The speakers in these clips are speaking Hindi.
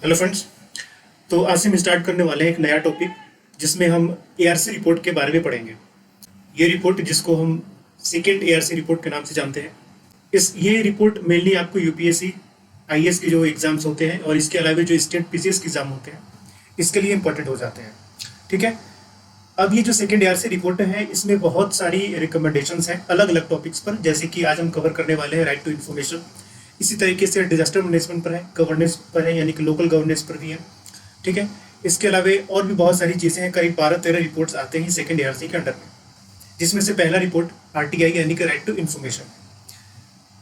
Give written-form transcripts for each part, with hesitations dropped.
Hello friends. तो आज से हम स्टार्ट करने वाले हैं एक नया टॉपिक जिसमें हम एआरसी रिपोर्ट के बारे में पढ़ेंगे। ये रिपोर्ट जिसको हम सेकेंड एआरसी रिपोर्ट के नाम से जानते हैं। ये रिपोर्ट मेनली आपको यूपीएससी आईएएस के जो एग्जाम्स होते हैं और इसके अलावा जो स्टेट पीसीएस के एग्जाम होते हैं इसके लिए इंपॉर्टेंट हो जाते हैं। ठीक है। अब ये जो सेकेंड एआरसी रिपोर्ट है इसमें बहुत सारी रिकमेंडेशंस हैं अलग अलग टॉपिक्स पर, जैसे कि आज हम कवर करने वाले हैं राइट टू इन्फॉर्मेशन। इसी तरीके से डिजास्टर मैनेजमेंट पर है, गवर्नेंस पर है, यानी कि लोकल गवर्नेंस पर भी है। ठीक है। इसके अलावा और भी बहुत सारी चीज़ें हैं, करीब 12-13 रिपोर्ट्स आते हैं सेकेंड एआरसी के अंडर में, जिसमें से पहला रिपोर्ट आरटीआई यानी कि राइट टू इन्फॉर्मेशन।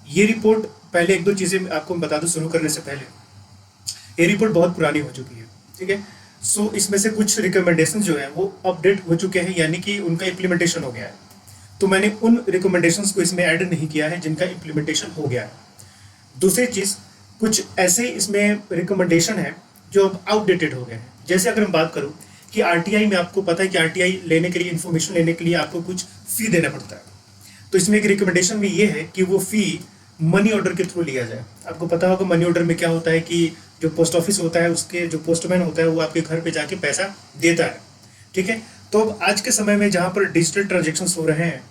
ये रिपोर्ट पहले एक दो चीज़ें आपको बता दूं शुरू करने से पहले। ये रिपोर्ट बहुत पुरानी हो चुकी है। ठीक है। सो इसमें से कुछ रिकमेंडेशन जो है वो अपडेट हो चुके हैं, यानी कि उनका इम्प्लीमेंटेशन हो गया है। तो मैंने उन रिकमेंडेशंस को इसमें ऐड नहीं किया है जिनका इम्प्लीमेंटेशन हो गया है। दूसरी चीज़, कुछ ऐसे इसमें रिकमेंडेशन है जो अब आउटडेटेड हो गए हैं। जैसे अगर हम बात करूं कि आरटीआई में आपको पता है कि आरटीआई लेने के लिए, इन्फॉर्मेशन लेने के लिए आपको कुछ फ़ी देना पड़ता है। तो इसमें एक रिकमेंडेशन भी ये है कि वो फ़ी मनी ऑर्डर के थ्रू लिया जाए। आपको पता होगा मनी ऑर्डर में क्या होता है कि जो पोस्ट ऑफिस होता है उसके जो पोस्टमैन होता है वो आपके घर पे जाके पैसा देता है। ठीक है। तो अब आज के समय में जहाँ पर डिजिटल ट्रांजेक्शन्स हो रहे हैं,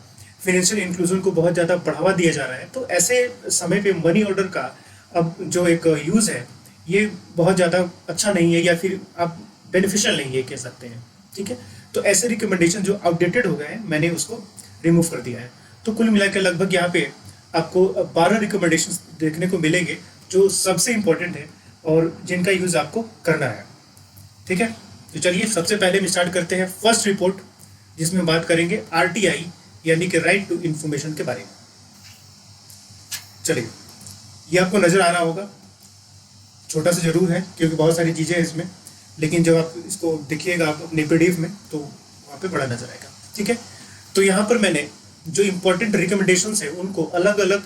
फाइनेंशियल इंक्लूजन को बहुत ज़्यादा बढ़ावा दिया जा रहा है, तो ऐसे समय पे मनी ऑर्डर का अब जो एक यूज़ है ये बहुत ज़्यादा अच्छा नहीं है, या फिर आप बेनिफिशियल नहीं है कह सकते हैं। ठीक है। तो ऐसे रिकमेंडेशन जो आउटडेटेड हो गए हैं मैंने उसको रिमूव कर दिया है। तो कुल मिलाकर लगभग यहाँ पे आपको 12 रिकमेंडेशन देखने को मिलेंगे जो सबसे इम्पोर्टेंट है और जिनका यूज़ आपको करना है। ठीक है। तो चलिए सबसे पहले हम स्टार्ट करते हैं फर्स्ट रिपोर्ट, जिसमें बात करेंगे आरटीआई यानी कि राइट टू इन्फॉर्मेशन के बारे में। चलिए, ये आपको नज़र आ रहा होगा, छोटा सा जरूर है क्योंकि बहुत सारी चीज़ें हैं इसमें, लेकिन जब आप इसको देखिएगा आप अपने पीडीएफ में तो वहाँ पे बड़ा नज़र आएगा। ठीक है। तो यहाँ पर मैंने जो इम्पोर्टेंट रिकमेंडेशंस है उनको अलग अलग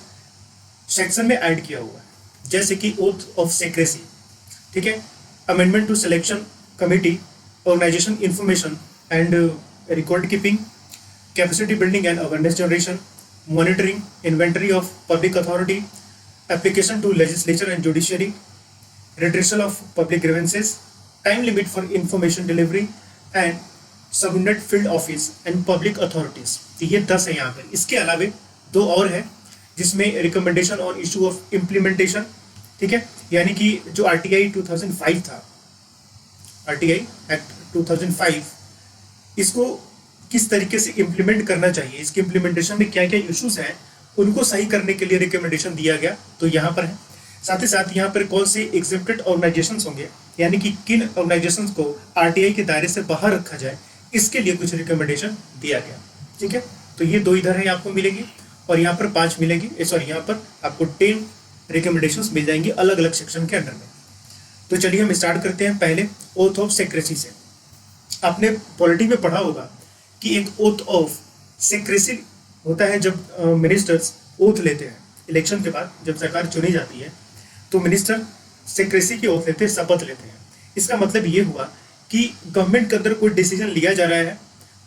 सेक्शन में ऐड किया हुआ है, जैसे कि ओथ ऑफ सेक्रेसी। ठीक है। Amendment to selection committee, organisation information and record keeping, capacity building and awareness generation, monitoring, inventory of public authority, application to legislature and judiciary, redressal of public grievances, time limit for information delivery and subordinate field office and public authorities। तो ये 10 है यहाँ पर। इसके अलावा दो और है जिसमें recommendation on issue of implementation. ठीक है। यानी कि जो आरटीआई 2005 था, आरटीआई एक्ट 2005, इसको किस तरीके से इम्प्लीमेंट करना चाहिए, इसके इम्प्लीमेंटेशन में क्या क्या इश्यूज हैं उनको सही करने के लिए रिकमेंडेशन दिया गया, तो यहाँ पर है। साथ ही साथ यहाँ पर कौन से एग्जेम्प्टेड ऑर्गेनाइजेशंस होंगे, यानी कि किन ऑर्गेनाइजेशंस को आरटीआई के दायरे से बाहर रखा जाए, इसके लिए कुछ रिकमेंडेशन दिया गया। ठीक है। तो ये दो इधर है आपको मिलेंगी और यहाँ पर 5 मिलेंगी, सॉरी यहाँ पर आपको 10 रिकमेंडेशंस मिल जाएंगी अलग अलग सेक्शन के अंडर में। तो चलिए हम स्टार्ट करते हैं पहले ओथ ऑफ सेक्रेसी से। आपने पॉलिटी में पढ़ा होगा कि एक ओथ ऑफ सेक्रेसी होता है जब मिनिस्टर्स ओथ लेते हैं। इलेक्शन के बाद जब सरकार चुनी जाती है तो मिनिस्टर सेक्रेसी की ओथ लेते हैं, शपथ लेते हैं। इसका मतलब ये हुआ कि गवर्नमेंट के अंदर कोई डिसीजन लिया जा रहा है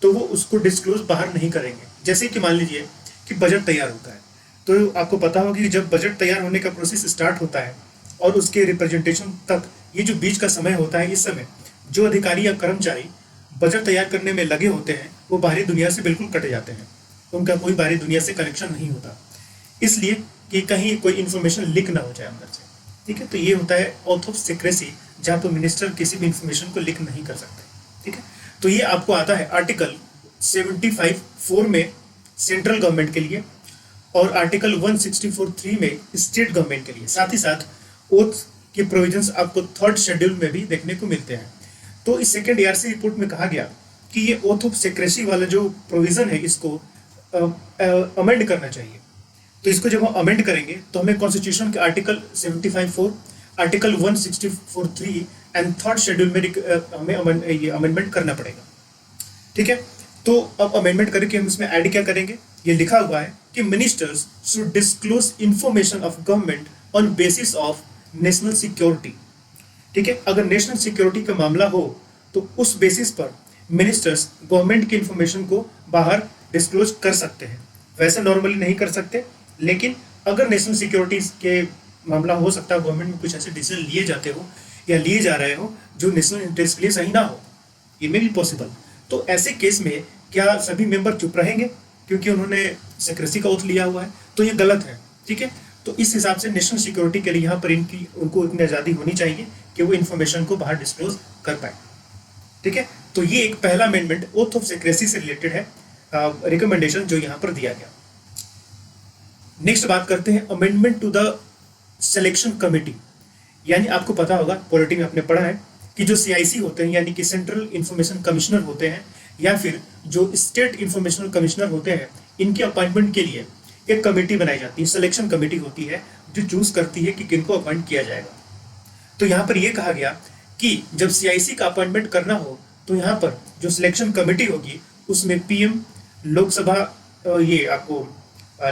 तो वो उसको डिस्क्लोज बाहर नहीं करेंगे। जैसे कि मान लीजिए कि बजट तैयार होता है, तो आपको पता होगा कि जब बजट तैयार होने का प्रोसेस स्टार्ट होता है और उसके रिप्रेजेंटेशन तक ये जो बीच का समय होता है, इस समय जो अधिकारी या कर्मचारी बजट तैयार करने में लगे होते हैं वो बाहरी दुनिया से बिल्कुल कट जाते हैं, उनका कोई बाहरी दुनिया से कनेक्शन नहीं होता, इसलिए कि कहीं कोई इन्फॉर्मेशन लीक ना हो जाए अंदर से। ठीक है। तो ये होता है ऑथ ऑफ सीक्रेसी, जहाँ पर मिनिस्टर किसी भी इंफॉर्मेशन को लीक नहीं कर सकते। ठीक है। तो ये आपको आता है आर्टिकल 75(4) में सेंट्रल गवर्नमेंट के लिए और आर्टिकल 164(3) में स्टेट गवर्नमेंट के लिए। साथ ही साथ ओथ के प्रोविजंस आपको 3rd शेड्यूल में भी देखने को मिलते हैं। तो इस सेकेंड एआरसी रिपोर्ट में कहा गया कि ये ओथ ऑफ सेक्रेसी वाला जो प्रोविजन है इसको अमेंड करना चाहिए। तो इसको जब हम अमेंड करेंगे तो हमें कॉन्स्टिट्यूशन के article 75(4), article 164(3) and 3rd schedule में हमें ये अमेंडमेंट करना पड़ेगा। ठीक है। तो अब अमेंडमेंट करके हम इसमें ऐड क्या करेंगे, ये लिखा हुआ है कि ministers should disclose information of government on basis of national security. ठीक है। अगर नेशनल सिक्योरिटी का मामला हो तो उस बेसिस पर मिनिस्टर्स गवर्नमेंट की इंफॉर्मेशन को बाहर डिस्क्लोज कर सकते हैं। वैसे नॉर्मली नहीं कर सकते, लेकिन अगर नेशनल सिक्योरिटी के मामला हो सकता है, गवर्नमेंट में कुछ ऐसे डिसीजन लिए जाते हो या लिए जा रहे हो जो नेशनल इंटरेस्ट के लिए सही ना हो, ये मे भी पॉसिबल। तो ऐसे केस में क्या सभी मेंबर चुप रहेंगे क्योंकि उन्होंने सिक्रेसी का ओथ लिया हुआ है? तो ये गलत है, ठीक है। तो इस हिसाब से नेशनल सिक्योरिटी के लिए यहाँ पर उनको इतनी आज़ादी होनी चाहिए कि वो इन्फॉर्मेशन को बाहर डिस्क्लोज कर पाए, ठीक है। तो ये एक पहला अमेंडमेंट ओथ ऑफ सिक्रेसी से रिलेटेड है, रिकमेंडेशन जो यहाँ पर दिया गया। नेक्स्ट बात करते हैं amendment to the selection committee. यानी आपको पता होगा, पॉलिटी में आपने पढ़ा है कि जो सीआईसी होते हैं यानी कि सेंट्रल इंफॉर्मेशन कमिश्नर होते हैं या फिर जो स्टेट इंफॉर्मेशन कमिश्नर होते हैं, इनके अपॉइंटमेंट के लिए एक कमेटी बनाई जाती है, सिलेक्शन कमेटी होती है जो चूज करती है कि किनको अपॉइंट किया जाएगा। तो यहाँ पर यह कहा गया कि जब सीआईसी का अपॉइंटमेंट करना हो तो यहाँ पर जो सिलेक्शन कमेटी होगी उसमें पीएम, लोकसभा, ये आपको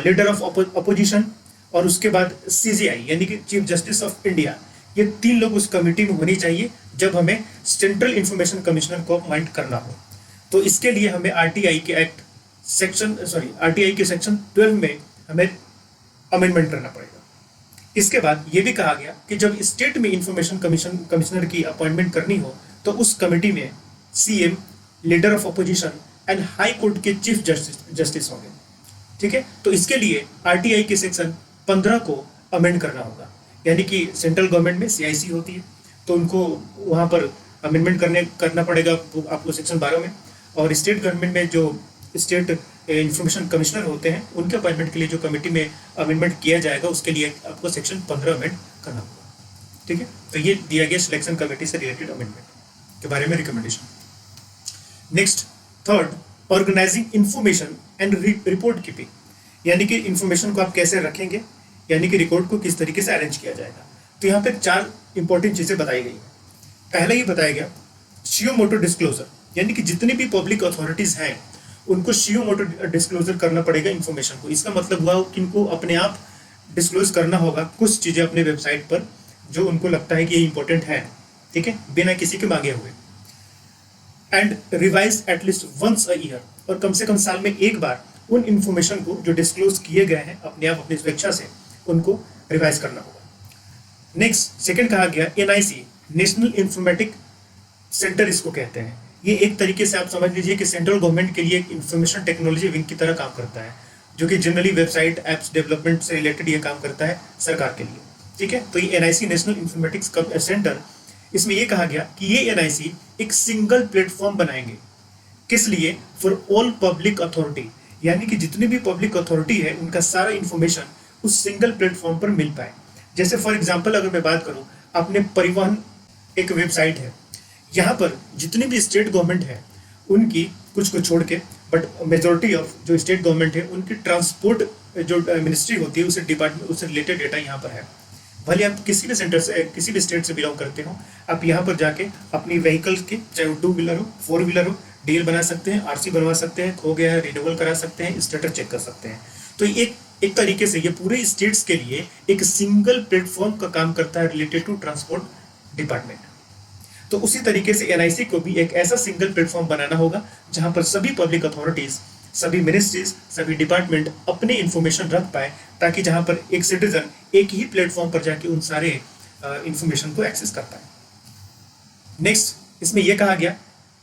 लीडर ऑफ अपोजिशन और उसके बाद सीजीआई यानी कि चीफ जस्टिस ऑफ इंडिया, ये 3 लोग उस कमेटी में होनी चाहिए जब हमें सेंट्रल इंफॉर्मेशन कमिश्नर को अपॉइंट करना हो। तो इसके लिए हमें आरटीआई के सेक्शन 12 में हमें अमेंडमेंट करना पड़ेगा। इसके बाद ये भी कहा गया कि जब स्टेट में इंफॉर्मेशन कमिश्नर की अपॉइंटमेंट करनी हो तो उस कमेटी में CM, leader of opposition and high court के चीफ जस्टिस होंगे, ठीक है। तो इसके लिए आरटीआई के सेक्शन 15 को अमेंड करना होगा, यानी कि सेंट्रल गवर्नमेंट में सीआईसी होती है तो उनको वहाँ पर अमेंडमेंट करना पड़ेगा आपको सेक्शन 12 में, और स्टेट गवर्नमेंट में जो स्टेट इंफॉर्मेशन कमिश्नर होते हैं उनके अपॉइंटमेंट के लिए जो कमेटी में अमेंडमेंट किया जाएगा उसके लिए आपको सेक्शन 15 अमेंड करना होगा, ठीक है। तो ये दिया गया सिलेक्शन कमेटी से रिलेटेड अमेंडमेंट के बारे में recommendation. Next, third, organising information and report keeping, यानी कि इंफॉर्मेशन को आप कैसे रखेंगे, यानी कि रिकॉर्ड को किस तरीके से अरेंज किया जाएगा। तो यहाँ पे 4 इंपॉर्टेंट चीजें बताई गई हैं। पहले ही बताया गया शियो मोटो डिस्क्लोजर, यानी कि जितनी भी पब्लिक अथॉरिटीज हैं उनको शियो मोटो डिस्क्लोजर करना पड़ेगा इंफॉर्मेशन को। इसका मतलब हुआ कि इनको अपने आप डिस्क्लोज करना होगा कुछ चीजें अपने वेबसाइट पर जो उनको लगता है कि ये इंपॉर्टेंट है, ठीक है, बिना किसी के मांगे हुए। And revise at least once a year, और कम से कम साल में एक बार उन इंफॉर्मेशन को जो डिस्क्लोज किए गए हैं अपने आप अपनी स्वेच्छा से उनको रिवाइज करना होगा। नेक्स्ट, सेकंड कहा गया एनआईसी, नेशनल इंफॉर्मेटिक सेंटर इसको कहते हैं। ये एक तरीके से आप समझ लीजिए कि सेंट्रल गवर्नमेंट के लिए एक इंफॉर्मेशन टेक्नोलॉजी विंग की तरह काम करता है, जो कि जनरली वेबसाइट एप्स डेवलपमेंट से रिलेटेड ये काम करता है सरकार के लिए, ठीक है। तो ये एनआईसी, नेशनल इंफॉर्मेटिक्स सेंटर, इसमें ये कहा गया कि ये एनआईसी एक सिंगल प्लेटफॉर्म बनाएंगे, किस लिए, फॉर ऑल पब्लिक अथॉरिटी, यानी कि जितनी भी पब्लिक अथॉरिटी है उनका सारा इंफॉर्मेशन उस सिंगल प्लेटफॉर्म पर मिल पाए। जैसे फॉर एग्जांपल अगर मैं बात करूं, अपने परिवहन एक वेबसाइट है, यहाँ पर जितनी भी स्टेट गवर्नमेंट है उनकी, कुछ को छोड़ के, बट मेजोरिटी ऑफ जो स्टेट गवर्नमेंट है उनकी ट्रांसपोर्ट जो मिनिस्ट्री होती है उसे डिपार्टमेंट, उससे रिलेटेड डेटा यहाँ पर है। भले आप किसी भी सेंटर से, किसी भी स्टेट से बिलोंग करते हो, आप यहाँ पर जाके अपनी व्हीकल्स के, चाहे वो 2 व्हीलर हो, 4 व्हीलर हो, डील बना सकते हैं, आरसी बनवा सकते हैं, खो गया है रिन्यूअल करा सकते हैं, स्टेटस चेक कर सकते हैं। तो एक तरीके से ये पूरे स्टेट्स के लिए एक सिंगल प्लेटफॉर्म का काम करता है रिलेटेड टू ट्रांसपोर्ट डिपार्टमेंट। तो उसी तरीके से एनआईसी को भी एक ऐसा सिंगल प्लेटफॉर्म बनाना होगा जहां पर सभी पब्लिक अथॉरिटीज, सभी मिनिस्ट्रीज, सभी डिपार्टमेंट अपने इंफॉर्मेशन रख पाए, ताकि जहां पर एक सिटीजन एक ही प्लेटफॉर्म पर जाके उन सारे इंफॉर्मेशन को एक्सेस कर पाए। नेक्स्ट, इसमें यह कहा गया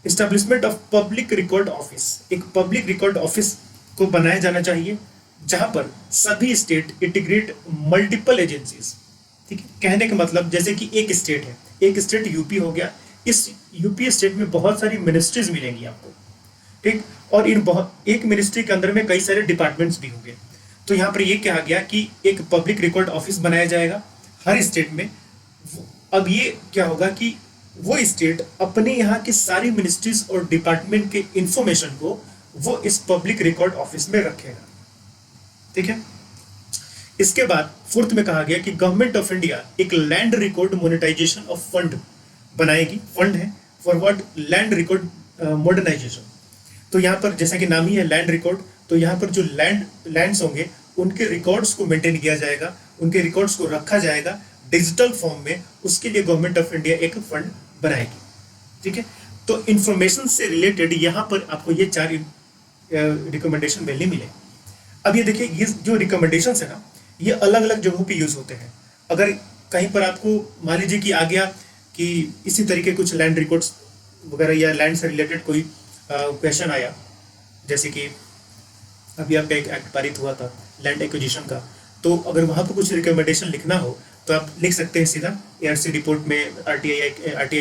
establishment of public record office, एक पब्लिक रिकॉर्ड ऑफिस को बनाया जाना चाहिए जहां पर सभी स्टेट इंटीग्रेट मल्टीपल एजेंसीज, ठीक है। कहने का मतलब जैसे कि एक स्टेट है, एक स्टेट यूपी हो गया, इस यूपी स्टेट में बहुत सारी मिनिस्ट्रीज मिलेंगी आपको, ठीक, और एक मिनिस्ट्री के अंदर में कई सारे डिपार्टमेंट्स भी होंगे। तो यहाँ पर ये कहा गया कि एक पब्लिक रिकॉर्ड ऑफिस बनाया जाएगा हर स्टेट में। अब ये क्या होगा कि वो स्टेट अपने यहाँ की सारी मिनिस्ट्रीज और डिपार्टमेंट के इंफॉर्मेशन को वो इस पब्लिक रिकॉर्ड ऑफिस में रखेगा, ठीक है। इसके बाद फोर्थ में कहा गया कि गवर्नमेंट ऑफ इंडिया एक land record monetisation of fund बनाएगी। फंड है for what, land record modernisation. तो यहाँ पर जैसा कि नाम ही है लैंड रिकॉर्ड, तो यहाँ पर जो लैंड्स होंगे उनके रिकॉर्ड्स को मेंटेन किया जाएगा, उनके रिकॉर्ड्स को रखा जाएगा डिजिटल फॉर्म में। उसके लिए गवर्नमेंट ऑफ इंडिया एक फंड बनाएगी, ठीक है। तो इंफॉर्मेशन से रिलेटेड यहाँ पर आपको ये 4 रिकमेंडेशन मिलने मिले। अब ये देखिए, ये जो रिकमेंडेशंस है ना, ये अलग अलग जगहों पे यूज होते हैं। अगर कहीं पर आपको मान लीजिए कि आ गया कि इसी तरीके कुछ लैंड रिकॉर्ड्स वगैरह या लैंड से रिलेटेड कोई क्वेश्चन आया, जैसे कि अभी आपका एक एक्ट पारित हुआ था लैंड एक्विजिशन का, तो अगर वहाँ पर कुछ रिकमेंडेशन लिखना हो तो आप लिख सकते हैं सीधा एआरसी रिपोर्ट में आरटीआई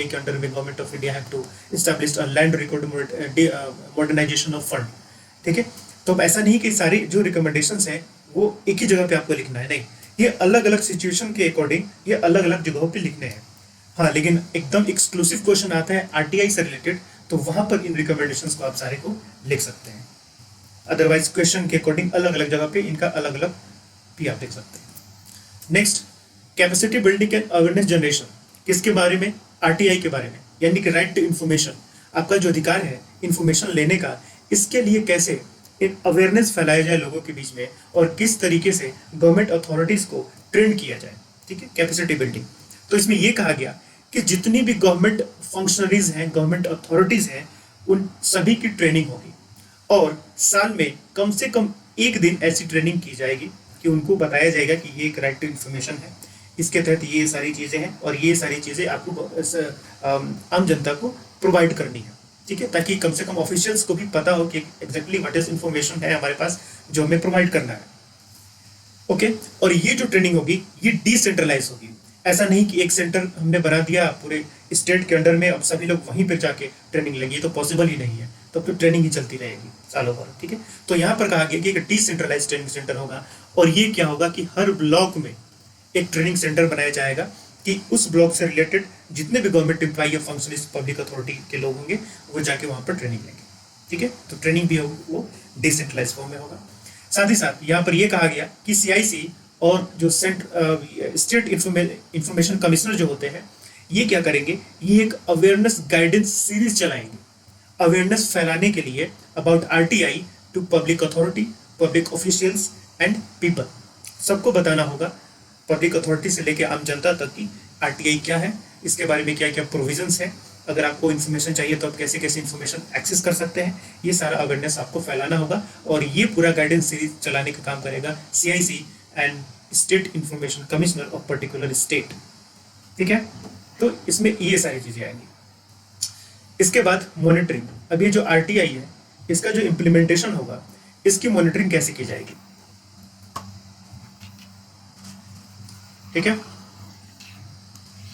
के अंडर में government of India have to establish a land record modernisation of fund. ठीक है, तो अब ऐसा नहीं कि सारी जो रिकमेंडेशंस हैं वो एक ही जगह पे आपको लिखना है, नहीं, ये अलग अलग सिचुएशन के अकॉर्डिंग ये अलग अलग जगहों पे लिखने हैं। हाँ, लेकिन एकदम एक्सक्लूसिव क्वेश्चन आता है आरटीआई से रिलेटेड, तो वहां पर इन रिकमेंडेशंस को आप सारे को लिख सकते हैं। अदरवाइज क्वेश्चन के अकॉर्डिंग अलग अलग जगह पे इनका अलग अलग भी आप लिख सकते हैं। Next, capacity building and awareness generation, किसके बारे में? आरटीआई के बारे में, यानी कि राइट टू इन्फॉर्मेशन, आपका जो अधिकार है इन्फॉर्मेशन लेने का, इसके लिए कैसे एक अवेयरनेस फैलाया जाए लोगों के बीच में और किस तरीके से गवर्नमेंट अथॉरिटीज को ट्रेन किया जाए। ठीक है, कैपेसिटी बिल्डिंग। तो इसमें यह कहा गया कि जितनी भी गवर्नमेंट फंक्शनरीज हैं, गवर्नमेंट अथॉरिटीज हैं, उन सभी की ट्रेनिंग होगी और साल में कम से कम एक दिन ऐसी ट्रेनिंग की जाएगी कि उनको बताया जाएगा कि ये एक राइट टू इन्फॉर्मेशन है, इसके तहत ये सारी चीजें हैं और ये सारी चीजें आपको आम जनता को प्रोवाइड करनी है। ठीक है, ताकि कम से कम ऑफिशियल्स को भी पता हो कि एग्जैक्टली व्हाट इज इन्फॉर्मेशन है हमारे पास जो हमें प्रोवाइड करना है। ओके, और ये जो ट्रेनिंग होगी ये डिसेंट्रलाइज होगी। ऐसा नहीं कि एक सेंटर हमने बना दिया पूरे स्टेट के अंडर में, अब सभी लोग वहीं पर जाके ट्रेनिंग लेंगे, तो पॉसिबल ही नहीं है, तो फिर ट्रेनिंग ही चलती रहेगी सालों भर। ठीक है, तो यहाँ पर कहा गया कि एक डिसेंट्रलाइज ट्रेनिंग सेंटर होगा और ये क्या होगा कि हर ब्लॉक में एक ट्रेनिंग सेंटर बनाया जाएगा कि उस ब्लॉक से रिलेटेड जितने भी गवर्नमेंट एम्प्लॉई या फंक्शनलिस्ट पब्लिक अथॉरिटी के लोग होंगे वो जाके वहां पर ट्रेनिंग लेंगे। ठीक है, तो ट्रेनिंग भी होगी वो डिसेंट्रलाइज फॉर्म में होगा। साथ ही साथ यहाँ पर यह कहा गया कि सीआईसी और जो स्टेट इंफॉर्मेशन कमिश्नर जो होते हैं ये क्या करेंगे, ये एक अवेयरनेस गाइडेंस सीरीज चलाएंगे अवेयरनेस फैलाने के लिए about RTI to public authority, public officials and people. सबको बताना होगा, पब्लिक अथॉरिटी से लेकर आम जनता तक की आरटीआई क्या है, इसके बारे में क्या क्या प्रोविजंस है, अगर आपको इन्फॉर्मेशन चाहिए तो आप कैसे कैसे इन्फॉर्मेशन एक्सेस कर सकते हैं, ये सारा अवेयरनेस आपको फैलाना होगा और ये पूरा गाइडेंस सीरीज चलाने का काम करेगा CIC and state information commissioner of particular state. ठीक है, तो इसमें ये सारी चीजें आएंगी। इसके बाद मॉनिटरिंग, अब ये जो आरटीआई है इसका जो इम्प्लीमेंटेशन होगा इसकी मॉनिटरिंग कैसे की जाएगी। ठीक है,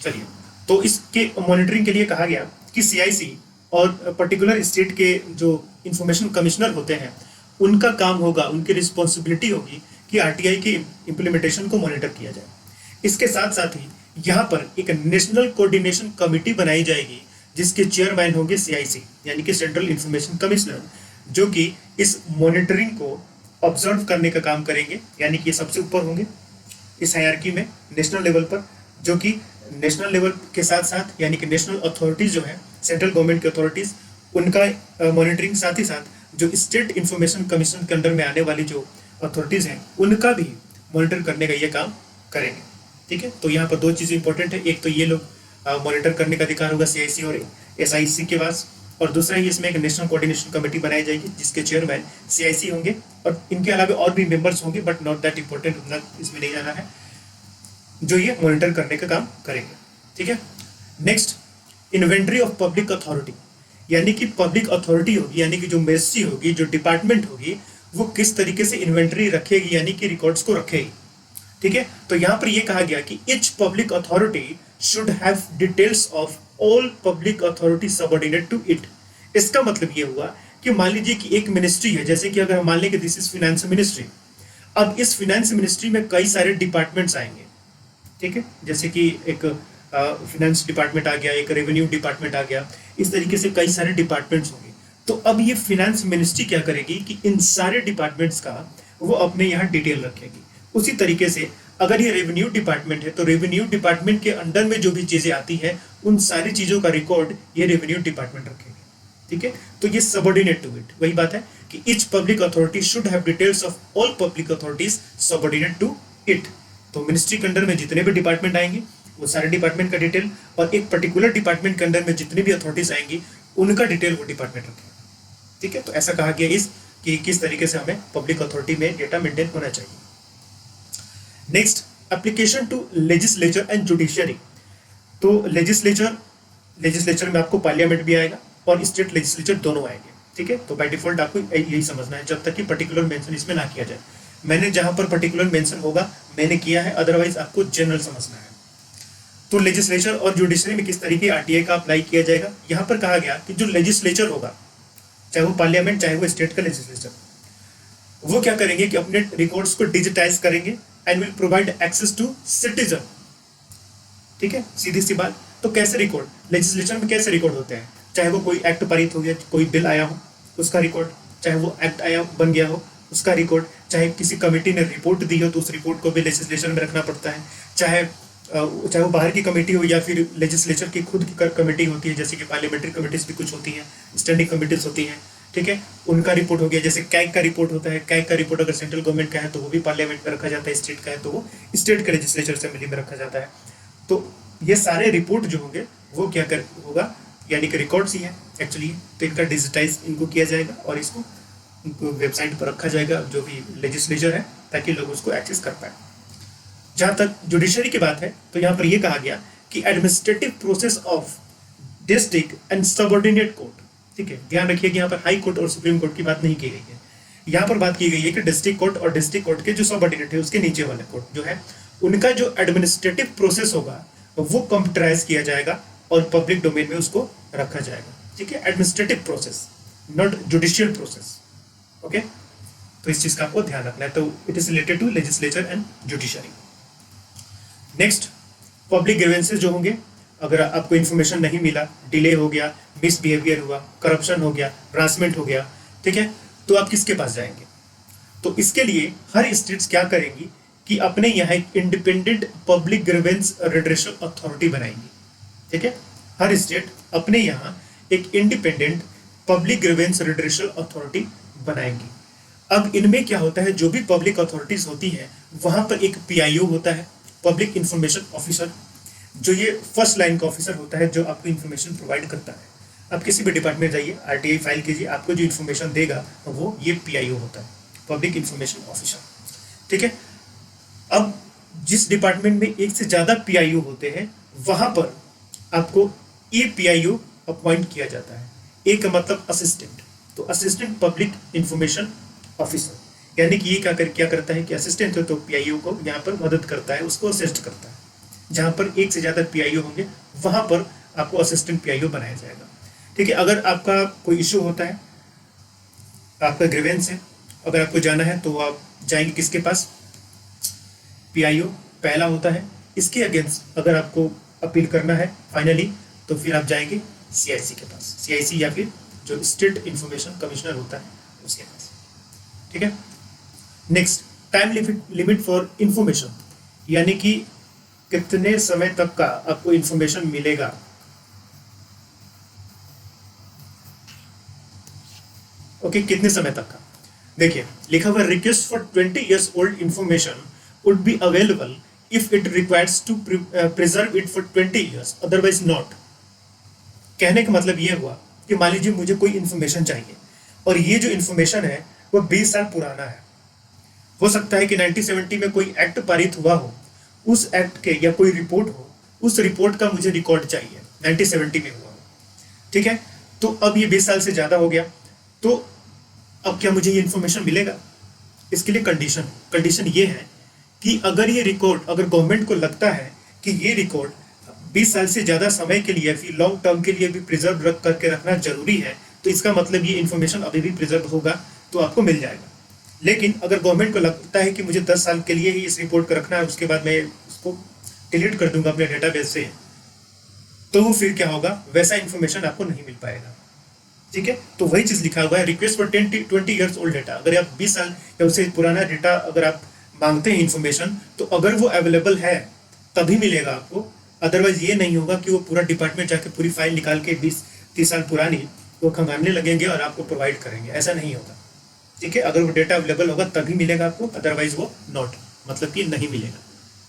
चलिए, तो इसके मॉनिटरिंग के लिए कहा गया कि सीआईसी और पर्टिकुलर स्टेट के जो इंफॉर्मेशन कमिश्नर होते हैं उनका काम होगा, उनकी रिस्पॉन्सिबिलिटी होगी कि आरटीआई के इम्प्लीमेंटेशन को मॉनिटर किया जाए। इसके साथ साथ ही यहाँ पर एक नेशनल कोऑर्डिनेशन कमिटी बनाई जाएगी जिसके चेयरमैन होंगे सीआईसी यानी कि सेंट्रल इंफॉर्मेशन कमिश्नर, जो कि इस मॉनिटरिंग को ऑब्जर्व करने का काम करेंगे, यानी कि सबसे ऊपर होंगे इस हायरार्की में नेशनल लेवल पर, जो कि नेशनल लेवल के साथ साथ यानी कि नेशनल अथॉरिटीज जो है सेंट्रल गवर्नमेंट की अथॉरिटीज उनका मॉनिटरिंग, साथ ही साथ जो स्टेट इंफॉर्मेशन कमीशन के अंडर में आने वाली जो अथॉरिटीज हैं उनका भी मॉनिटर करने का ये काम करेंगे। ठीक है, तो यहाँ पर दो चीज़ें इंपॉर्टेंट है, एक तो ये लोग मॉनिटर करने का अधिकार होगा सीआईसी और एसआईसी के पास, और दूसरा ही इसमें एक नेशनल कोऑर्डिनेशन कमेटी बनाई जाएगी जिसके चेयरमैन सीआईसी होंगे और इनके अलावा और भी मेंबर्स होंगे, बट नॉट दैट इंपॉर्टेंट, उतना इसमें नहीं जाना है, जो ये मॉनिटर करने का काम करेंगे। ठीक है, next, inventory of public authority, यानी कि पब्लिक अथॉरिटी होगी, यानी कि जो मिनिस्ट्री होगी, जो डिपार्टमेंट होगी, वो किस तरीके से इन्वेंट्री रखेगी, यानी कि रिकॉर्ड्स को रखेगी। ठीक है, तो यहाँ पर यह कहा गया कि each public authority should have details of all public authority subordinate to it. इसका मतलब ये हुआ कि मान लीजिए कि एक मिनिस्ट्री है, जैसे कि अगर हम मान लें कि दिस इज फाइनेंस मिनिस्ट्री, अब इस फाइनेंस मिनिस्ट्री में कई सारे डिपार्टमेंट्स आएंगे। ठीक है, जैसे कि एक फाइनेंस डिपार्टमेंट आ गया, एक रेवेन्यू डिपार्टमेंट आ गया, इस तरीके से कई सारे डिपार्टमेंट्स होंगे। तो अब ये फाइनेंस मिनिस्ट्री क्या करेगी कि इन सारे डिपार्टमेंट्स का वो अपने यहाँ डिटेल रखेगी। उसी तरीके से अगर ये रेवेन्यू डिपार्टमेंट है तो रेवेन्यू डिपार्टमेंट के अंडर में जो भी चीजें आती हैं उन सारी चीजों का रिकॉर्ड ये रेवेन्यू डिपार्टमेंट रखेगी। ठीक है, तो ये सबऑर्डिनेट टू इट, वही बात है कि each public authority should have details of all public authorities subordinate to it. तो मिनिस्ट्री के अंडर में जितने भी डिपार्टमेंट आएंगे वो सारे डिपार्टमेंट का डिटेल, और एक पर्टिकुलर डिपार्टमेंट के अंदर में जितनी भी अथॉरिटीज आएंगी उनका डिटेल वो डिपार्टमेंट रखेगा। ठीक है, तो ऐसा कहा गया इस कि किस तरीके से हमें पब्लिक अथॉरिटी में डेटा मेंटेन होना चाहिए। Next, application to legislature and judiciary. तो लेजिस्लेचर में आपको पार्लियामेंट भी आएगा और स्टेट लेजिस्लेचर दोनों आएंगे, ठीक है। तो बाय डिफॉल्ट आपको यही समझना है जब तक कि पर्टिकुलर मेंशन इसमें ना किया जाए। मैंने जहां पर पर्टिकुलर मेंशन होगा मैंने किया है, अदरवाइज आपको जनरल समझना है। तो लेजिस्लेचर और जुडिशरी में किस तरीके आरटीआई का अप्लाई किया जाएगा, यहां पर कहा गया कि जो लेजिस्लेचर होगा, चाहे वो पार्लियामेंट चाहे वो स्टेट का लेजिस्लेचर, वो क्या करेंगे कि अपने रिकॉर्ड्स को डिजिटाइज करेंगे and will provide access to citizen, ठीक है, सीधी सी बात। तो कैसे रिकॉर्ड लेजिस्लेचर में कैसे रिकॉर्ड होते हैं, चाहे वो कोई एक्ट पारित हो गया, कोई बिल आया हो उसका रिकॉर्ड, चाहे वो एक्ट आया बन गया हो उसका रिकॉर्ड, चाहे किसी कमेटी ने रिपोर्ट दी हो तो उस रिपोर्ट को भी लेजिस्लेचर में रखना पड़ता है, चाहे वो बाहर की कमेटी हो या फिर लेजिस्लेचर की खुद की कमेटी होती है, जैसे कि पार्लियामेंट्री कमेटीज भी कुछ होती हैं, स्टैंडिंग कमेटीज होती हैं, ठीक है, उनका रिपोर्ट हो गया। जैसे कैग का रिपोर्ट होता है, कैग का रिपोर्ट अगर सेंट्रल गवर्नमेंट का है तो वो भी पार्लियामेंट में रखा जाता है, स्टेट का है तो वो स्टेट के लेजिस्लेचर असेंबली में रखा जाता है। तो ये सारे रिपोर्ट जो होंगे वो क्या कर होगा, यानी कि रिकॉर्ड्स ही है एक्चुअली, तो इनका डिजिटाइज इनको किया जाएगा और इसको वेबसाइट पर रखा जाएगा जो भी लेजिस्लेचर है, ताकि लोग उसको एक्सेस कर पाए। जहां तक जुडिशरी की बात है तो यहाँ पर यह कहा गया कि administrative process of district and subordinate court, ठीक है, ध्यान रखिए कि यहाँ पर हाई कोर्ट और सुप्रीम कोर्ट की बात नहीं की गई है, यहाँ पर बात की गई है कि डिस्ट्रिक्ट कोर्ट और डिस्ट्रिक्ट कोर्ट के जो सबऑर्डिनेट है उसके नीचे वाले कोर्ट जो है उनका जो एडमिनिस्ट्रेटिव प्रोसेस होगा वो कंप्यूटराइज किया जाएगा और पब्लिक डोमेन में उसको रखा जाएगा, ठीक है, administrative process not judicial process, okay. तो इस चीज का आपको ध्यान रखना है। तो it is related to legislature and judiciary. Next, public grievances जो होंगे, अगर आपको इन्फॉर्मेशन नहीं मिला, डिले हो गया, मिसबिहेवियर हुआ, करप्शन हो गया, हरासमेंट हो गया, ठीक है, तो आप किसके पास जाएंगे? तो इसके लिए हर स्टेट्स क्या करेंगी कि अपने यहाँ एक independent public grievance redressal authority बनाएंगी, ठीक है, हर स्टेट अपने यहाँ एक independent public grievance redressal authority बनाएंगी। अब इनमें क्या होता है, जो भी पब्लिक अथॉरिटीज होती हैं वहां पर एक पीआईओ होता है, पब्लिक इंफॉर्मेशन ऑफिसर, जो ये फर्स्ट लाइन का ऑफिसर होता है जो आपको इन्फॉर्मेशन प्रोवाइड करता है। आप किसी भी डिपार्टमेंट जाइए, आरटीआई फाइल कीजिए, आपको जो इन्फॉर्मेशन देगा वो ये पीआईओ होता है, पब्लिक इंफॉर्मेशन ऑफिसर, ठीक है। अब जिस डिपार्टमेंट में एक से ज्यादा पीआईओ होते हैं वहां पर आपको ए पीआईओ अपॉइंट किया जाता है। ए का मतलब असिस्टेंट, तो असिस्टेंट पब्लिक इंफॉर्मेशन ऑफिसर, यानी कि ये क्या करता है कि असिस्टेंट है तो पीआईओ को यहाँ पर मदद करता है, उसको असिस्ट करता है। जहां पर एक से ज्यादा पीआईओ होंगे वहां पर आपको असिस्टेंट पीआईओ बनाया जाएगा, ठीक है। अगर आपका कोई इशू होता है, आपका ग्रीवेंस है, अगर आपको जाना है तो आप जाएंगे किसके पास? पीआईओ पहला होता है। इसके अगेंस्ट अगर आपको अपील करना है फाइनली तो फिर आप जाएंगे सीआईसी के पास, सीआईसी या फिर जो स्टेट इंफॉर्मेशन कमिश्नर होता है उसके पास, ठीक है। Next, time limit for information, यानी कि कितने समय तक का आपको इंफॉर्मेशन मिलेगा। ओके, कितने समय तक का? देखिए लिखा हुआ request for 20 years old information would be available if it requires to preserve it for 20 years, otherwise not. कहने का मतलब ये हुआ कि मान लीजिए मुझे कोई इंफॉर्मेशन चाहिए और ये जो इंफॉर्मेशन है वो 20 साल पुराना है। हो सकता है कि 1970 में कोई एक्ट पारित हुआ हो, उस एक्ट के या कोई रिपोर्ट हो, उस रिपोर्ट का मुझे रिकॉर्ड चाहिए, 1970 में हुआ हो, ठीक है। तो अब ये 20 साल से ज्यादा हो गया, तो अब क्या मुझे ये इंफॉर्मेशन मिलेगा? इसके लिए कंडीशन ये है कि अगर ये रिकॉर्ड, अगर गवर्नमेंट को लगता है कि ये रिकॉर्ड 20 साल से ज्यादा समय के लिए फिर लॉन्ग टर्म के लिए भी प्रिजर्व रख करके रखना जरूरी है, तो इसका मतलब ये इंफॉर्मेशन अभी भी प्रिजर्व होगा तो आपको मिल जाएगा। लेकिन अगर गवर्नमेंट को लगता है कि मुझे 10 साल के लिए ही इस रिपोर्ट को रखना है, उसके बाद मैं उसको डिलीट कर दूंगा अपने डेटाबेस से, तो वो फिर क्या होगा, वैसा इंफॉर्मेशन आपको नहीं मिल पाएगा, ठीक है। तो वही चीज लिखा हुआ है, request for 20 years old data, अगर आप 20 साल या उससे पुराना डेटा अगर आप मांगते हैं इंफॉर्मेशन, तो अगर वो अवेलेबल है तभी मिलेगा आपको, अदरवाइज ये नहीं होगा कि वो पूरा डिपार्टमेंट जाके पूरी फाइल निकाल के 20-30 साल पुरानी वो खंगालने लगेंगे और आपको प्रोवाइड करेंगे, ऐसा नहीं होगा, ठीक है। अगर वो डेटा अवेलेबल होगा तभी मिलेगा आपको, अदरवाइज वो नॉट, मतलब कि नहीं मिलेगा,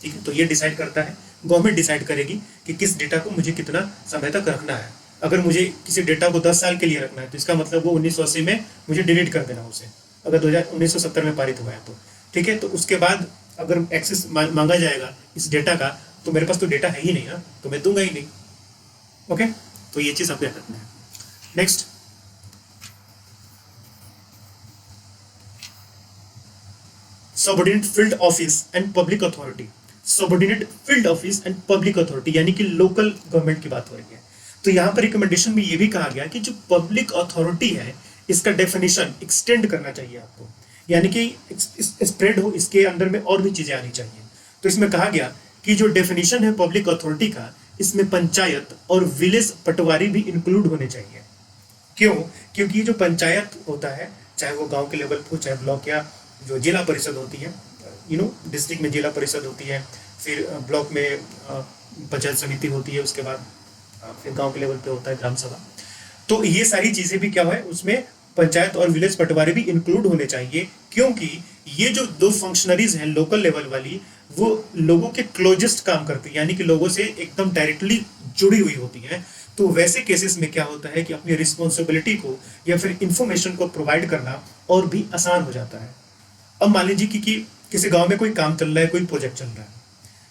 ठीक है। तो ये डिसाइड करता है, गवर्नमेंट डिसाइड करेगी कि किस डेटा को मुझे कितना समय तक रखना है। अगर मुझे किसी डेटा को 10 साल के लिए रखना है तो इसका मतलब वो 1980 में मुझे डिलीट कर देना उसे, अगर 1970 में पारित हुआ है तो, ठीक है। तो उसके बाद अगर एक्सेस मांगा जाएगा इस डेटा का तो मेरे पास तो डेटा है ही नहीं ना, तो मैं दूंगा ही नहीं। ओके, तो ये चीज आपको याद रखना है। Next, subordinate field office and public authority. Subordinate field office and public authority यानी कि लोकल गवर्नमेंट की बात हो रही है। तो यहाँ पर रिकमेंडेशन में ये भी कहा गया कि जो पब्लिक अथॉरिटी है इसका डेफिनेशन एक्सटेंड करना चाहिए आपको, यानी कि स्प्रेड हो, इसके अंदर में और भी चीजें आनी चाहिए। तो इसमें कहा गया कि जो डेफिनेशन है पब्लिक अथॉरिटी का, इसमें पंचायत और विलेज पटवारी भी इंक्लूड होने चाहिए। क्यों? क्योंकि ये जो पंचायत होता है, चाहे वो गांव के लेवल पर, चाहे ब्लॉक या जो जिला परिषद होती है, डिस्ट्रिक्ट में जिला परिषद होती है, फिर ब्लॉक में पंचायत समिति होती है, उसके बाद फिर गांव के लेवल पे होता है ग्राम सभा। तो ये सारी चीजें भी क्या है, उसमें पंचायत और विलेज पटवारी भी इंक्लूड होने चाहिए, क्योंकि ये जो दो फंक्शनरीज हैं लोकल लेवल वाली, वो लोगों के क्लोजेस्ट काम करती है, यानी कि लोगों से एकदम डायरेक्टली जुड़ी हुई होती है। तो वैसे केसेस में क्या होता है कि अपनी रिस्पॉन्सिबिलिटी को या फिर इंफॉर्मेशन को प्रोवाइड करना और भी आसान हो जाता है। अब मान लीजिए कि किसी गांव में कोई काम चल रहा है, कोई प्रोजेक्ट चल रहा है,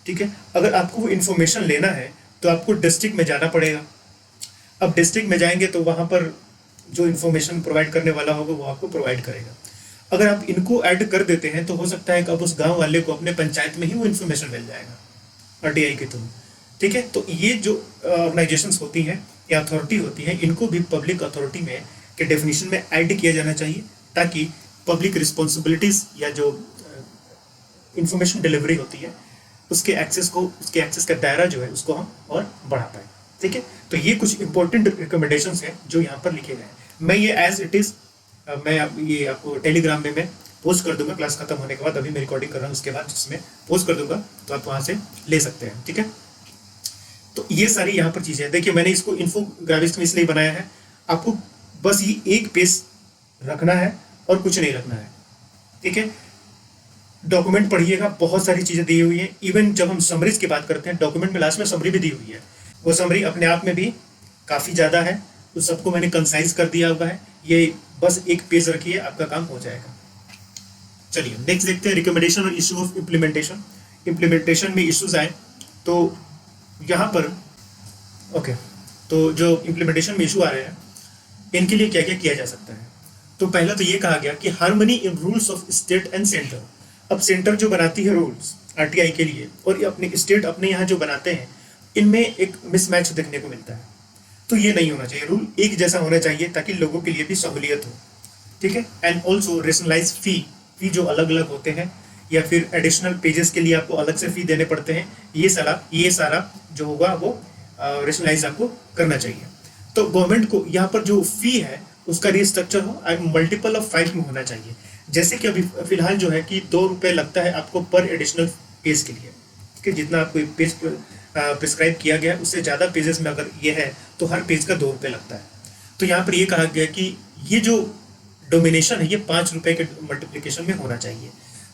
ठीक है, अगर आपको वो इन्फॉर्मेशन लेना है तो आपको डिस्ट्रिक्ट में जाना पड़ेगा। अब डिस्ट्रिक्ट में जाएंगे तो वहां पर जो इन्फॉर्मेशन प्रोवाइड करने वाला होगा वो आपको प्रोवाइड करेगा। अगर आप इनको ऐड कर देते हैं तो हो सकता है कि अब उस गांव वाले को अपने पंचायत में ही वो इन्फॉर्मेशन मिल जाएगा आरटीआई के थ्रू, ठीक है। तो ये जो ऑर्गेनाइजेशंस होती हैं या अथॉरिटी होती हैं, इनको भी पब्लिक अथॉरिटी में के डेफिनेशन में ऐड किया जाना चाहिए, ताकि पब्लिक रिस्पॉन्सिबिलिटीज या जो इंफॉर्मेशन डिलीवरी होती है उसके एक्सेस का दायरा जो है उसको हम और बढ़ा पाए, ठीक है। तो ये कुछ इंपॉर्टेंट रिकमेंडेशंस हैं जो यहाँ पर लिखे गए हैं। मैं ये एज इट इज ये आपको टेलीग्राम में मैं पोस्ट कर दूंगा क्लास खत्म होने के बाद। अभी मैं रिकॉर्डिंग कर रहा हूँ, उसके बाद जिसमें पोस्ट कर दूंगा तो आप वहाँ से ले सकते हैं, ठीक है। तो ये सारी यहाँ पर चीज़ें हैं। देखिए, मैंने इसको इन्फोग्राफिक्स में इसलिए बनाया है, आपको बस ये एक पेज रखना है और कुछ नहीं रखना है, ठीक है। डॉक्यूमेंट पढ़िएगा, बहुत सारी चीज़ें दी हुई हैं। इवन जब हम समरीज की बात करते हैं, डॉक्यूमेंट में लास्ट में समरी भी दी हुई है। वो समरी अपने आप में भी काफ़ी ज़्यादा है, तो सबको मैंने कंसाइज कर दिया हुआ है। ये बस एक पेज रखिए, आपका काम हो जाएगा। चलिए नेक्स्ट देखते हैं, रिकमेंडेशन और इशू ऑफ इम्प्लीमेंटेशन। इम्प्लीमेंटेशन में इश्यूज आए तो यहाँ पर ओके, तो जो इम्प्लीमेंटेशन में इशू आ रहे हैं इनके लिए क्या क्या किया जा सकता है। तो पहला तो ये कहा गया कि harmony in rules of state and centre. अब सेंटर जो बनाती है रूल्स आरटीआई के लिए और अपने स्टेट अपने यहाँ जो बनाते हैं, इनमें एक मिसमैच देखने को मिलता है। तो ये नहीं होना चाहिए, रूल एक जैसा होना चाहिए ताकि लोगों के लिए भी सहूलियत हो, ठीक है। एंड ऑल्सो रेशनलाइज फी जो अलग अलग होते हैं या फिर एडिशनल पेजेस के लिए आपको अलग से फी देने पड़ते हैं, ये सारा जो होगा वो रेशनलाइज आपको करना चाहिए। तो गवर्नमेंट को यहाँ पर जो फी है उसका रिस्ट्रक्चर हो मल्टीपल ऑफ 5 में होना चाहिए। जैसे कि अभी फिलहाल जो है कि 2 रुपये लगता है आपको पर एडिशनल पेज के लिए, ठीक है। जितना आपको पेज प्रिस्क्राइब किया गया उससे ज़्यादा पेजेस में अगर ये है तो हर पेज का 2 रुपये लगता है। तो यहाँ पर ये कहा गया कि ये जो डोमिनेशन है ये 5 रुपये के मल्टीप्लिकेशन में होना चाहिए।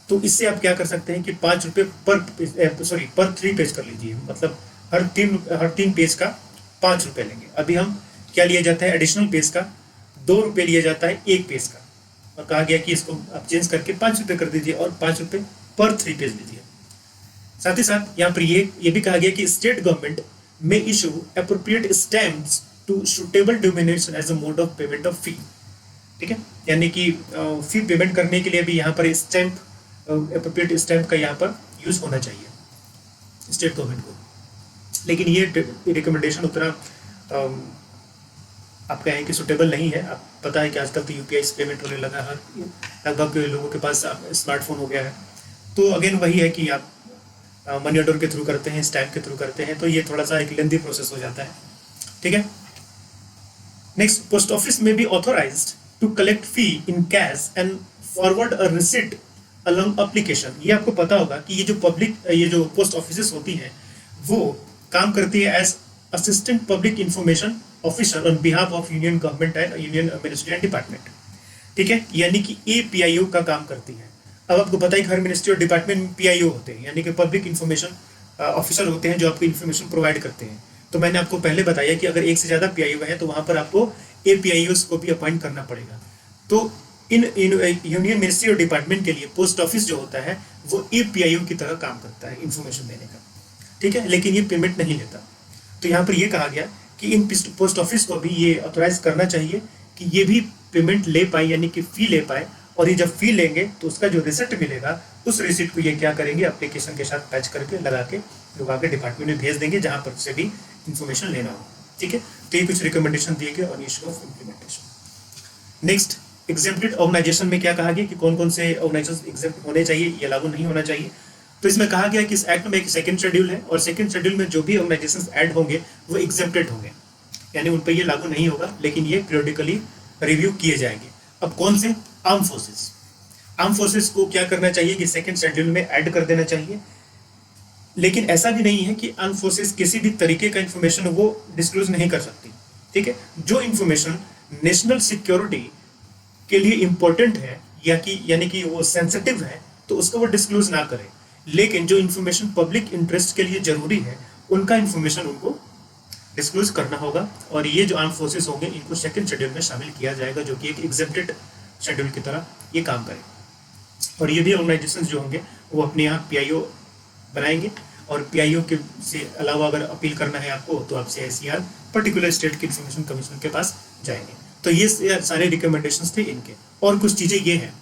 तो इससे आप क्या कर सकते हैं कि 5 रुपये पर 3 पेज कर लीजिए, मतलब हर तीन पेज का 5 रुपये लेंगे। अभी हम क्या लिया जाता है, एडिशनल पेज का 2 रुपये लिया जाता है एक पेज का, और कहा गया कि इसको आप चेंज करके 5 रुपये कर दीजिए और 5 रुपये पर 3 पेज लीजिए। साथ ही साथ यहाँ पर ये भी कहा गया कि state government may issue appropriate stamps to suitable domination as a mode of payment of fee, ठीक है। यानी कि फी पेमेंट करने के लिए भी यहाँ पर स्टैम्प अप्रोप्रिएट स्टैम्प का यहाँ पर यूज होना चाहिए स्टेट गवर्नमेंट को। लेकिन ये रिकमेंडेशन उतना आप कहें कि सुटेबल नहीं है। आप पता है कि आजकल तो यूपीआई से पेमेंट होने लगा है, लगभग लोगों के पास स्मार्टफोन हो गया है। तो अगेन वही है कि आप मनी ऑर्डर के थ्रू करते हैं, स्टैम्प के थ्रू करते हैं, तो ये थोड़ा सा एक लेंथी प्रोसेस हो जाता है, ठीक है। Next, post office may be authorised to collect fee in cash and forward a receipt along application. ये आपको पता होगा कि ये जो पोस्ट ऑफिसेस होती हैं वो काम करती है as assistant public information officer on behalf of union government and union ministry and department, ठीक है। यानी कि APIO का काम करती है। अब आपको पता है कि हर मिनिस्ट्री और डिपार्टमेंट में PIO होते हैं, यानी कि पब्लिक इंफॉर्मेशन ऑफिसर होते हैं जो आपको इन्फॉर्मेशन प्रोवाइड करते हैं। तो मैंने आपको पहले बताया कि अगर एक से ज़्यादा PIO है तो वहाँ पर आपको APIOs को भी अपॉइंट करना पड़ेगा। तो इन यूनियन मिनिस्ट्री और डिपार्टमेंट के लिए पोस्ट ऑफिस जो होता है वो APIO की तरह काम करता है इन्फॉर्मेशन देने का। ठीक है, लेकिन ये पेमेंट नहीं लेता। तो यहाँ पर ये कहा गया कि इन पोस्ट ऑफिस को भी ये ऑथोराइज करना चाहिए कि ये भी पेमेंट ले पाए, यानी कि फी ले पाए, और ये जब फी लेंगे तो उसका जो रिसिप्ट मिलेगा उस रिसिप्ट को ये क्या करेंगे, एप्लीकेशन के साथ पैच करके लगा के विभाग के डिपार्टमेंट में भेज देंगे जहाँ पर से भी इंफॉर्मेशन लेना हो। ठीक है, तो ये कुछ रिकमेंडेशन दिए गए on issue of implementation. Next, exempted organization में क्या कहा गया कि कौन कौन से ऑर्गेनाइजेशन एग्जेम्प्ट होने चाहिए या लागू नहीं होना चाहिए। तो इसमें कहा गया कि इस एक्ट में एक सेकंड शेड्यूल है और सेकंड शेड्यूल में जो भी ऑर्गेनाइजेशंस ऐड होंगे वो एग्जेम्प्टेड होंगे, यानी उन पर ये लागू नहीं होगा, लेकिन ये पीरियडिकली रिव्यू किए जाएंगे। अब कौन से? Arm forces. आर्म फोर्सेस को क्या करना चाहिए कि सेकंड शेड्यूल में ऐड कर देना चाहिए, लेकिन ऐसा भी नहीं है कि आर्म फोर्सेस किसी भी तरीके का इंफॉर्मेशन वो डिस्क्लोज नहीं कर सकती। ठीक है, जो इंफॉर्मेशन नेशनल सिक्योरिटी के लिए इंपॉर्टेंट है या कि यानी कि वो सेंसिटिव है तो उसको वो डिस्क्लोज ना करें, लेकिन जो इंफॉर्मेशन पब्लिक इंटरेस्ट के लिए जरूरी है उनका इंफॉर्मेशन उनको डिस्क्लोज करना होगा। और ये जो आर्म फोर्सेस होंगे इनको सेकंड शेड्यूल में शामिल किया जाएगा, जो कि एक एग्जेम्प्टेड शेड्यूल की तरह ये काम करे। और ये भी ऑर्गेनाइजेशंस जो होंगे वो अपने यहाँ पीआईओ बनाएंगे, और पीआईओ के से अलावा अगर अपील करना है आपको तो आप सीआईसीआर पर्टिकुलर स्टेट के इंफॉर्मेशन कमीशन के पास जाएंगे। तो ये सारे रिकमेंडेशंस थे इनके। और कुछ चीज़ें ये हैं,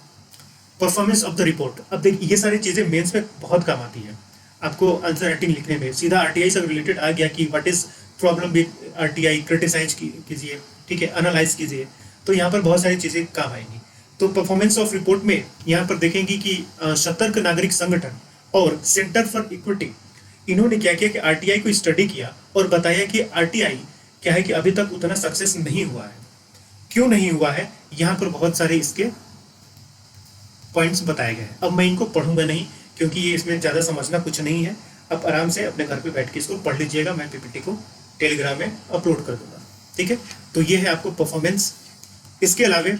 परफॉर्मेंस ऑफ द रिपोर्ट। अब देखिए ये सारी चीज़ें मेंस में बहुत काम आती है, आपको आंसर राइटिंग लिखने में सीधा आरटीआई से रिलेटेड आ गया कि what is problem with RTI, criticise कीजिए, ठीक है, एनालाइज कीजिए, तो यहाँ पर बहुत सारी चीज़ें काम आएंगी। तो परफॉर्मेंस ऑफ रिपोर्ट में यहाँ पर देखेंगे कि सतर्क नागरिक संगठन और सेंटर फॉर इक्विटी इन्होंने क्या किया कि आरटीआई को स्टडी किया और बताया कि आरटीआई क्या है कि अभी तक उतना सक्सेस नहीं हुआ है। क्यों नहीं हुआ है, यहाँ पर बहुत सारे इसके पॉइंट्स बताए गए हैं। अब मैं इनको पढ़ूंगा नहीं क्योंकि ये इसमें ज़्यादा समझना कुछ नहीं है, आप आराम से अपने घर पे बैठ के इसको पढ़ लीजिएगा, मैं पीपीटी को टेलीग्राम में अपलोड कर दूंगा। ठीक है, तो ये है आपको परफॉर्मेंस। इसके अलावा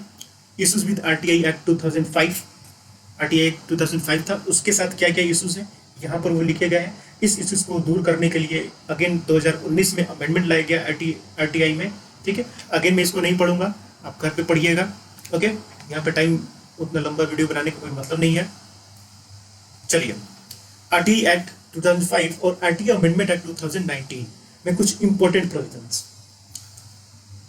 issues with RTI act 2005, RTI act 2005 था, उसके साथ क्या क्या इशूज हैं यहाँ पर वो लिखे गए हैं। इस इशूज को दूर करने के लिए अगेन 2019 में अमेंडमेंट लाया गया आरटीआई में। ठीक है, अगेन मैं इसको नहीं पढ़ूंगा, आप घर पे पढ़िएगा। ओके, यहाँ पे टाइम उतना लंबा वीडियो बनाने का कोई मतलब नहीं है। चलिए, आरटीआई एक्ट 2005 और आरटीआई अमेंडमेंट एक्ट 2019 में कुछ इंपॉर्टेंट प्रोविजंस।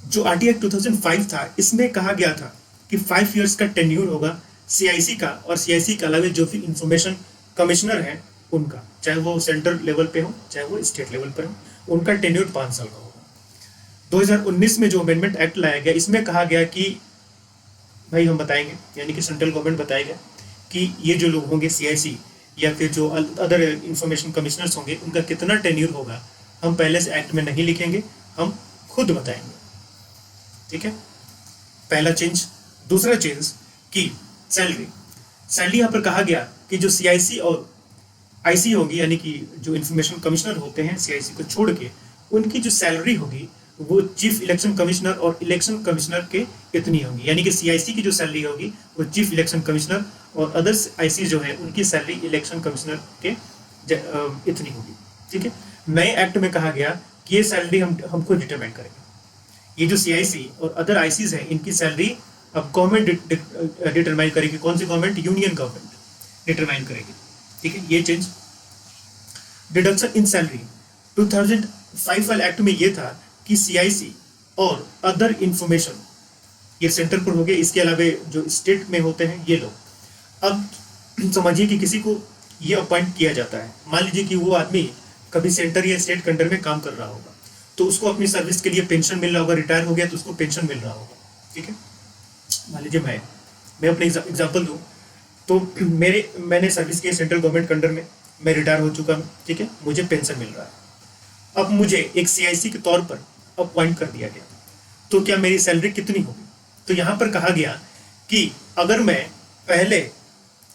जो आरटीआई एक्ट 2005 था इसमें कहा गया था कि 5 इयर्स का टेन्यूर होगा सीआईसी का, और सीआईसी के अलावा जो भी इंफॉर्मेशन कमिश्नर है उनका, चाहे वो सेंट्रल लेवल पे हो चाहे वो स्टेट लेवल पर हो, उनका टेन्यूर 5 साल का होगा। 2019 में जो अमेंडमेंट एक्ट लाया गया इसमें कहा गया कि भाई हम बताएंगे, यानी कि सेंट्रल गवर्नमेंट बताएगा कि ये जो लोग होंगे सीआईसी या फिर जो अदर इंफॉर्मेशन कमिश्नर्स होंगे उनका कितना टेन्यूर होगा, हम पहले से एक्ट में नहीं लिखेंगे, हम खुद बताएंगे। ठीक है, पहला चेंज। दूसरा चेंज कि सैलरी यहाँ पर कहा गया कि जो सीआईसी और आईसी होगी, यानी कि जो इंफॉर्मेशन कमिश्नर होते हैं सीआईसी को छोड़ के, उनकी जो सैलरी होगी वो चीफ इलेक्शन कमिश्नर और इलेक्शन कमिश्नर के इतनी होगी। यानी कि सीआईसी की जो सैलरी होगी वो चीफ इलेक्शन कमिश्नर और अदर्स आईसी जो है उनकी सैलरी इलेक्शन कमिश्नर के इतनी होगी। ठीक है, नए एक्ट में कहा गया कि ये सैलरी हम खुद डिटरमाइन करेंगे। ये जो सीआईसी और अदर आईसीज हैं इनकी सैलरी अब गवर्नमेंट डिटरमाइन करेगी। कौन सी गवर्नमेंट? यूनियन गवर्नमेंट डिटरमाइन करेगी। ठीक है, ये चेंज। डिडक्शन इन सैलरी 2005 वाले एक्ट में ये था कि सीआईसी और अदर इंफॉर्मेशन ये सेंटर पर हो गए, इसके अलावा जो स्टेट में होते हैं ये लोग। अब समझिए कि किसी को ये अपॉइंट किया जाता है, मान लीजिए कि वो आदमी कभी सेंटर या स्टेट के अंडर में काम कर रहा होगा, तो उसको अपनी सर्विस के लिए पेंशन मिल रहा होगा, रिटायर हो गया तो उसको पेंशन मिल रहा होगा। ठीक है, मान लीजिए मैं अपने एग्जाम्पल दूँ तो मैंने सर्विस की सेंट्रल गवर्नमेंट के अंडर में, मैं रिटायर हो चुका हूँ। ठीक है, मुझे पेंशन मिल रहा है। अब मुझे एक सीआईसी के तौर पर अपॉइंट कर दिया गया, तो क्या मेरी सैलरी कितनी होगी? तो यहाँ पर कहा गया कि अगर मैं पहले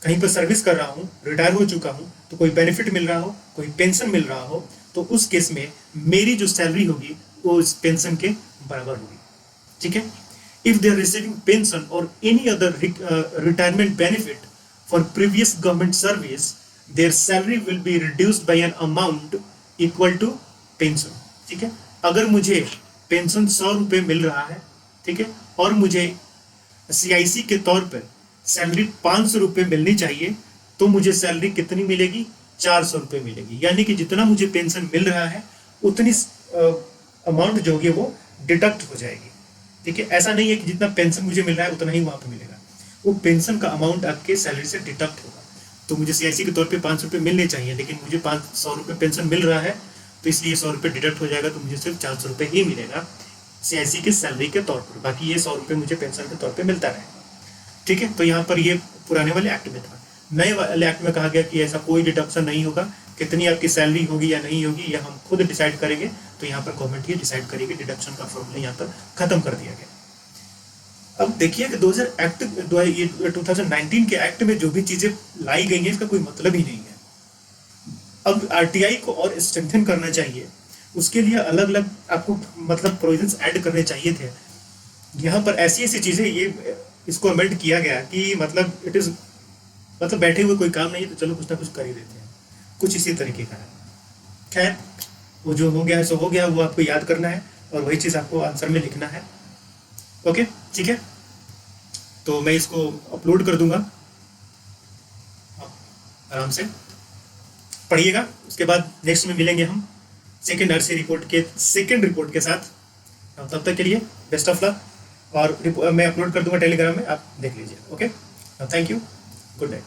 कहीं पर सर्विस कर रहा हूँ, रिटायर हो चुका हूँ, तो कोई बेनिफिट मिल रहा हो, कोई पेंशन मिल रहा हो, तो उस केस में मेरी जो सैलरी होगी वो इस पेंशन के बराबर होगी। ठीक है, if they are receiving pension or any other retirement benefit for previous government service, their salary will be reduced by an amount equal to pension. ठीक है, अगर मुझे पेंशन 100 रुपये मिल रहा है, ठीक है, और मुझे सीआईसी के तौर पर सैलरी 500 रुपये मिलनी चाहिए, तो मुझे सैलरी कितनी मिलेगी? 400 रुपये मिलेगी। यानी कि जितना मुझे पेंशन मिल रहा है उतनी अमाउंट जो होगी वो डिडक्ट हो जाएगी। ठीक है, ऐसा नहीं है कि जितना पेंशन मुझे मिल रहा है उतना ही वहां पे मिलेगा, वो पेंशन का अमाउंट आपके सैलरी से डिडक्ट होगा। तो मुझे CIC के तौर पे 500 रुपये मिलने चाहिए, लेकिन मुझे 500 रुपये पेंशन मिल रहा है, तो इसलिए 100 रुपये डिडक्ट हो जाएगा, तो मुझे सिर्फ 400 रुपये ही मिलेगा CIC की सैलरी के तौर पर। बाकी ये 100 रुपये मुझे पेंशन के तौर पर मिलता रहेगा। ठीक है, तो यहाँ पर ये पुराने वाले एक्ट में था। नए वाले एक्ट में कहा गया कि ऐसा कोई डिडक्शन नहीं होगा, कितनी आपकी सैलरी होगी या नहीं होगी ये हम खुद डिसाइड करेंगे। तो यहाँ पर गवर्नमेंट ही डिसाइड करेगी, डिडक्शन का फॉर्मूला यहाँ पर खत्म कर दिया गया। अब देखिए कि 2019 के एक्ट में जो भी चीजें लाई गई हैं इसका कोई मतलब ही नहीं है। अब RTI को और स्ट्रेंथन करना चाहिए, उसके लिए अलग अलग आपको मतलब प्रोविजंस ऐड करने चाहिए थे। यहाँ पर ऐसी ऐसी चीजें ये इसको अमेंड किया गया कि मतलब इट इज मतलब बैठे हुए कोई काम नहीं है तो चलो कुछ ना कुछ कर ही देते हैं, कुछ इसी तरीके का है। खैर, वो जो हो गया है सो हो गया, वो आपको याद करना है और वही चीज़ आपको आंसर में लिखना है। ओके, ठीक है, तो मैं इसको अपलोड कर दूंगा, आप आराम से पढ़िएगा। उसके बाद नेक्स्ट में मिलेंगे हम सेकेंड RC रिपोर्ट के सेकेंड रिपोर्ट के साथ। तब तक के लिए बेस्ट ऑफ लक, और मैं अपलोड कर दूंगा टेलीग्राम में, आप देख लीजिए। Okay, thank you, good night.